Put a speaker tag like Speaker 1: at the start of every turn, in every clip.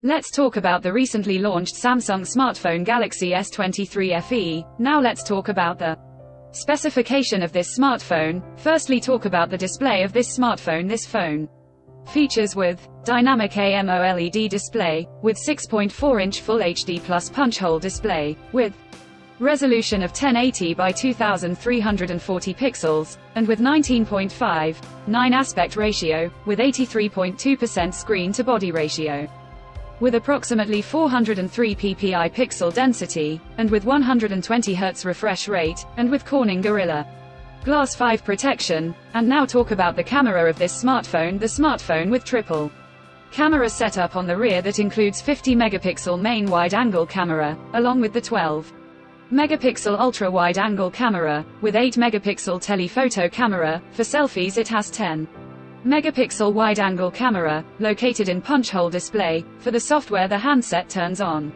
Speaker 1: Let's talk about the recently launched Samsung smartphone Galaxy S23 FE. Now let's talk about the specification of this smartphone. Firstly, talk about the display of this smartphone. This phone features with dynamic AMOLED display, with 6.4-inch Full HD Plus punch hole display, with resolution of 1080 by 2340 pixels, and with 19.59 aspect ratio, with 83.2% screen-to-body ratio, with approximately 403 ppi pixel density, and with 120 Hz refresh rate, and with Corning Gorilla Glass 5 protection. And now talk about the camera of this smartphone. The smartphone with triple camera setup on the rear that includes 50 megapixel main wide-angle camera, along with the 12 megapixel ultra-wide-angle camera, with 8 megapixel telephoto camera. For selfies it has 10 megapixel wide-angle camera, located in punch-hole display. For the software, the handset turns on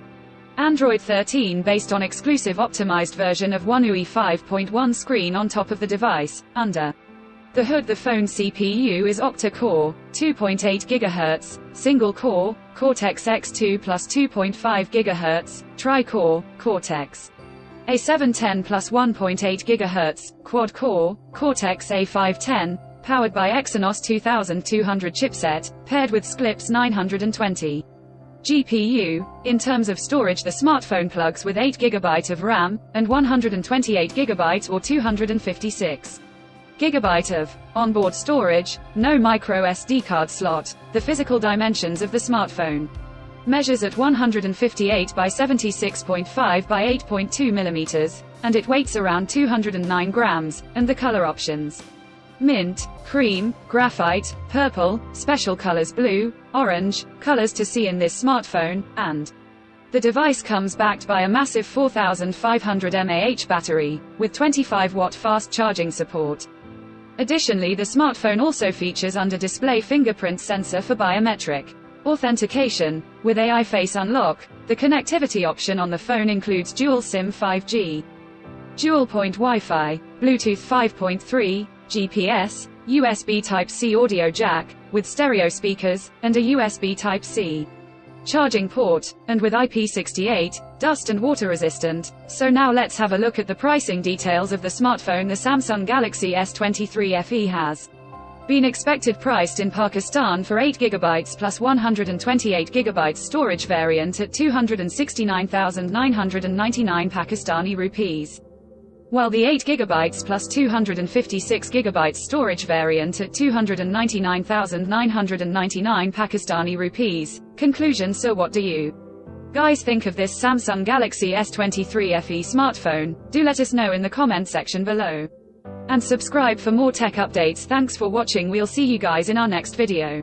Speaker 1: Android 13 based on exclusive optimized version of One UI 5.1 screen on top of the device. Under the hood, the phone CPU is octa-core, 2.8 GHz, single-core, Cortex-X2 plus 2.5 GHz, tri-core, Cortex A710 plus 1.8 GHz, quad-core, Cortex-A510, powered by Exynos 2200 chipset, paired with Sclip's 920 GPU. In terms of storage, the smartphone plugs with 8 GB of RAM, and 128 GB or 256 GB of onboard storage, no micro SD card slot. The physical dimensions of the smartphone measures at 158 by 76.5 by 8.2 mm, and it weighs around 209 grams, and the color options: mint, cream, graphite, purple, special colors blue, orange, colors to see in this smartphone, and the device comes backed by a massive 4500 mAh battery, with 25-watt fast charging support. Additionally, the smartphone also features under-display fingerprint sensor for biometric authentication, with AI Face Unlock. The connectivity option on the phone includes dual SIM 5G, dual-point Wi-Fi, Bluetooth 5.3, GPS, USB Type-C audio jack, with stereo speakers, and a USB Type-C charging port, and with IP68, dust and water resistant. So now let's have a look at the pricing details of the smartphone. The Samsung Galaxy S23 FE has been expected priced in Pakistan for 8 GB plus 128 GB storage variant at 269,999 Pakistani rupees, while the 8 GB plus 256 GB storage variant at 299,999 Pakistani rupees. Conclusion: so what do you guys think of this Samsung Galaxy S23 FE smartphone? Do let us know in the comment section below. And subscribe for more tech updates. Thanks for watching. We'll see you guys in our next video.